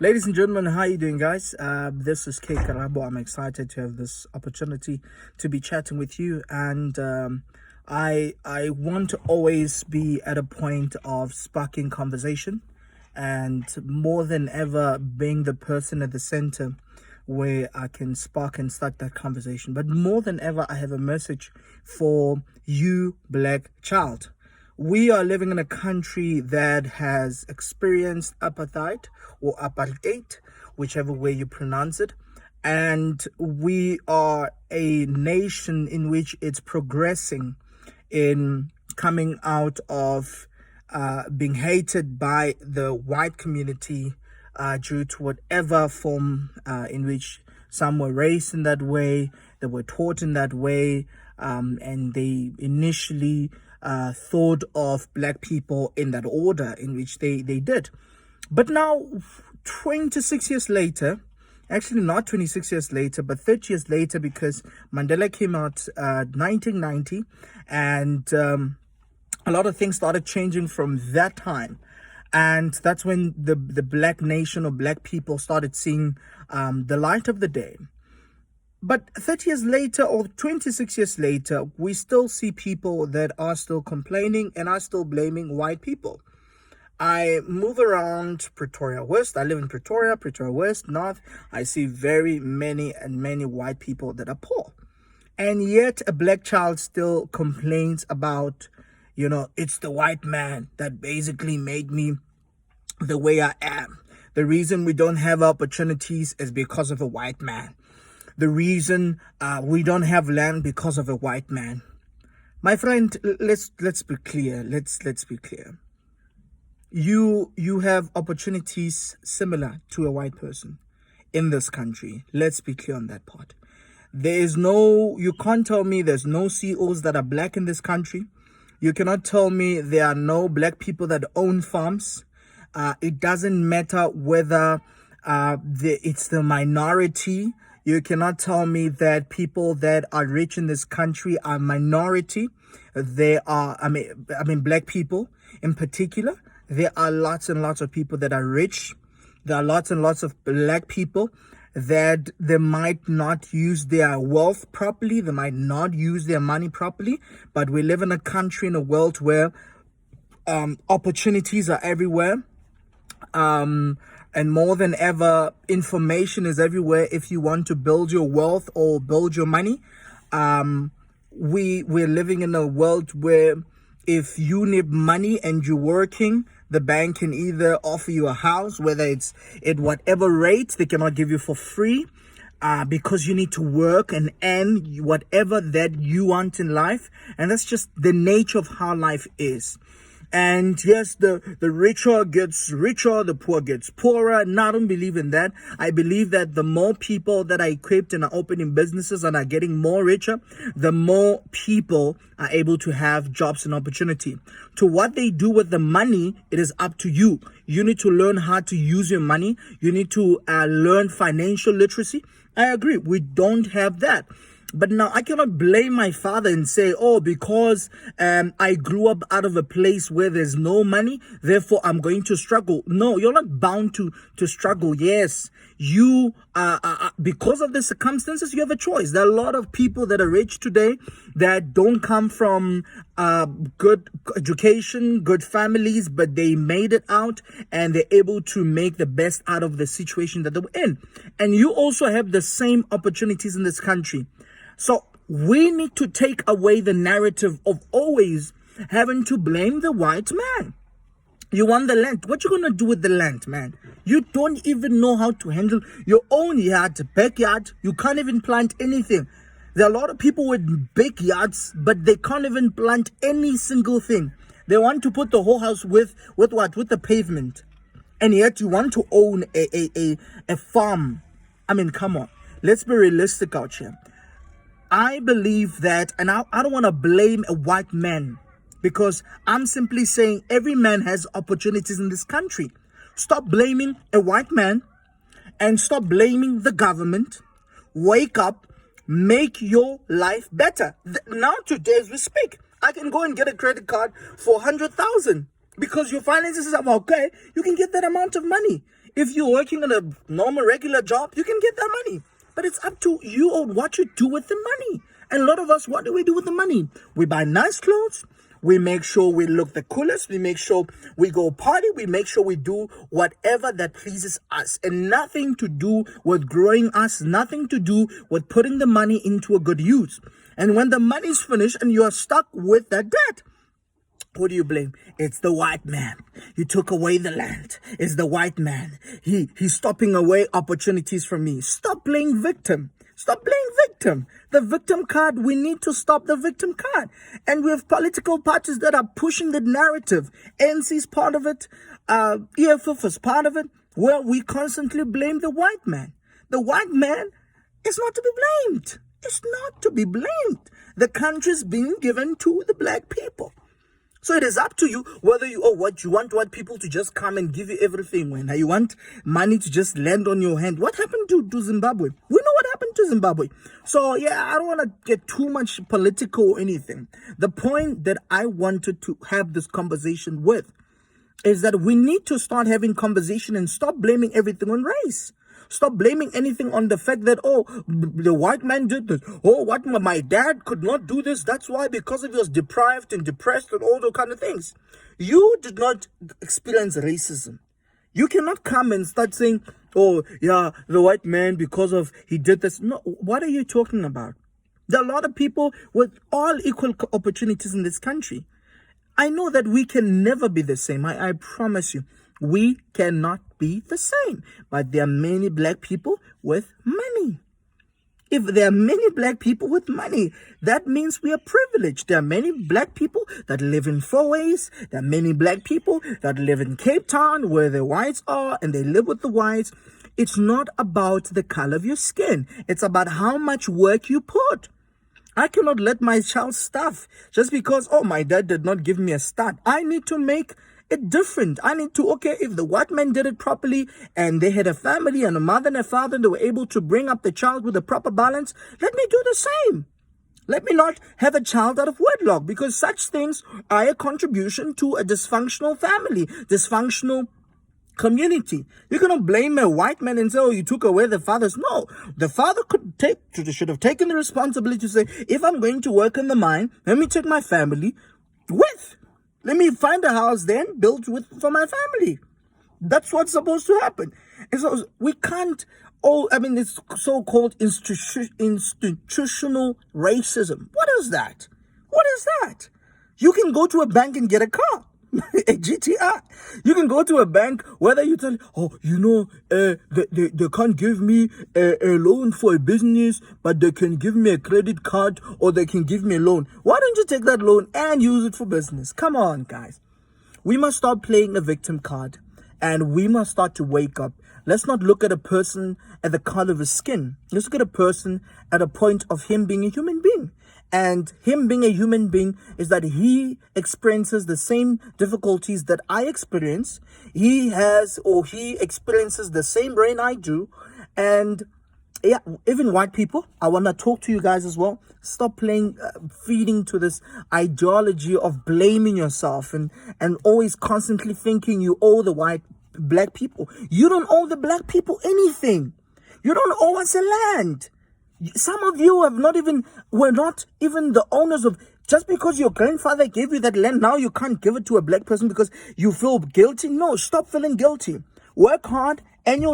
Ladies and gentlemen, how are you doing, guys? This is K Karabo. I'm excited to have this opportunity to be chatting with you, and I want to always be at a point of sparking conversation, and more than ever, being the person at the center where I can spark and start that conversation. But more than ever, I have a message for you, black child. We are living in a country that has experienced apartheid or apartheid, whichever way you pronounce it. And we are a nation in which it's progressing in coming out of being hated by the white community due to whatever form in which some were raised in that way, they were taught in that way, and they initially thought of black people in that order in which they did. But now, 26 years later, actually not 26 years later, but 30 years later, because Mandela came out 1990, and a lot of things started changing from that time. And that's when the black nation or black people started seeing the light of the day. But 30 years later or 26 years later, we still see people that are still complaining and are still blaming white people. I move around Pretoria West. I live in Pretoria West, North. I see very many white people that are poor. And yet a black child still complains about, it's the white man that basically made me the way I am. The reason we don't have opportunities is because of a white man. The reason we don't have land because of a white man. My friend, let's be clear. Let's be clear. You have opportunities similar to a white person in this country. Let's be clear on that part. You can't tell me there's no CEOs that are black in this country. You cannot tell me there are no black people that own farms. It doesn't matter whether it's the minority. You cannot tell me that people that are rich in this country are minority. They are, black people in particular. There are lots and lots of people that are rich. There are lots and lots of black people that they might not use their wealth properly. They might not use their money properly. But we live in a country, in a world where opportunities are everywhere. And more than ever, information is everywhere if you want to build your wealth or build your money. We're living in a world where if you need money and you're working, the bank can either offer you a house, whether it's at whatever rate they cannot give you for free, because you need to work and earn whatever that you want in life. And that's just the nature of how life is. And yes, the richer gets richer, the poor gets poorer. No, I don't believe in that. I believe that the more people that are equipped and are opening businesses and are getting more richer, the more people are able to have jobs and opportunity. To what they do with the money, it is up to you. You need to learn how to use your money. You need to learn financial literacy. I agree. We don't have that. But now I cannot blame my father and say, because I grew up out of a place where there's no money, therefore I'm going to struggle. No, you're not bound to struggle. Yes, you because of the circumstances, you have a choice. There are a lot of people that are rich today that don't come from good education, good families, but they made it out and they're able to make the best out of the situation that they were in. And you also have the same opportunities in this country. So we need to take away the narrative of always having to blame the white man. You want the land. What you going to do with the land, man? You don't even know how to handle your own yard, backyard. You can't even plant anything. There are a lot of people with big yards, but they can't even plant any single thing. They want to put the whole house with what? With the pavement. And yet you want to own a farm. Come on. Let's be realistic out here. I believe that, and I don't want to blame a white man, because I'm simply saying every man has opportunities in this country. Stop blaming a white man and stop blaming the government. Wake up, make your life better. Now, today as we speak, I can go and get a credit card for 100,000 because your finances are okay. You can get that amount of money. If you're working in a normal, regular job, you can get that money. But it's up to you on what you do with the money. And a lot of us, what do we do with the money? We buy nice clothes. We make sure we look the coolest. We make sure we go party. We make sure we do whatever that pleases us. And nothing to do with growing us. Nothing to do with putting the money into a good use. And when the money's finished and you are stuck with that debt, who do you blame? It's the white man. He took away the land. It's the white man. He's stopping away opportunities from me. Stop playing victim. Stop playing victim. The victim card, we need to stop the victim card. And we have political parties that are pushing the narrative. NC's part of it. EFF is part of it. Where we constantly blame the white man. The white man is not to be blamed. It's not to be blamed. The country's being given to the black people. So it is up to you whether you want people to just come and give you everything. When you want money to just land on your hand. What happened to Zimbabwe? We know what happened to Zimbabwe. So yeah, I don't want to get too much political or anything. The point that I wanted to have this conversation with is that we need to start having conversation and stop blaming everything on race. Stop blaming anything on the fact that, oh, the white man did this. Oh, what, my dad could not do this. That's why, because he was deprived and depressed and all those kind of things. You did not experience racism. You cannot come and start saying, oh, yeah, the white man, because of he did this. No, what are you talking about? There are a lot of people with all equal opportunities in this country. I know that we can never be the same. I promise you. We cannot be the same. But there are many black people with money. If there are many black people with money, that means we are privileged. There are many black people that live in fourways. There are many black people that live in Cape Town where the whites are and they live with the whites. It's not about the color of your skin. It's about how much work you put. I cannot let my child starve just because, oh, my dad did not give me a start. I need to make it different. I need to, okay, if the white man did it properly and they had a family and a mother and a father and they were able to bring up the child with a proper balance, let me do the same. Let me not have a child out of wedlock, because such things are a contribution to a dysfunctional family, dysfunctional community. You cannot blame a white man and say, oh, you took away the fathers. No, the father should have taken the responsibility to say, if I'm going to work in the mine, let me take my family with. Let me find a house then built for my family. That's what's supposed to happen. And so we can't, it's so-called institutional racism. What is that? What is that? You can go to a bank and get a car. A GTR. You can go to a bank, whether you tell, they can't give me a loan for a business, but they can give me a credit card or they can give me a loan. Why don't you take that loan and use it for business? Come on, guys. We must stop playing a victim card and we must start to wake up. Let's not look at a person at the color of his skin. Let's look at a person at a point of him being a human being. And him being a human being is that he experiences the same difficulties that I experience. He experiences the same brain I do. And yeah, even white people, I want to talk to you guys as well. Stop feeding to this ideology of blaming yourself and always constantly thinking you owe the black people. You don't owe the black people anything. You don't owe us a land. Some of you were not even the owners of, just because your grandfather gave you that land, now you can't give it to a black person because you feel guilty. No, stop feeling guilty. Work hard and you'll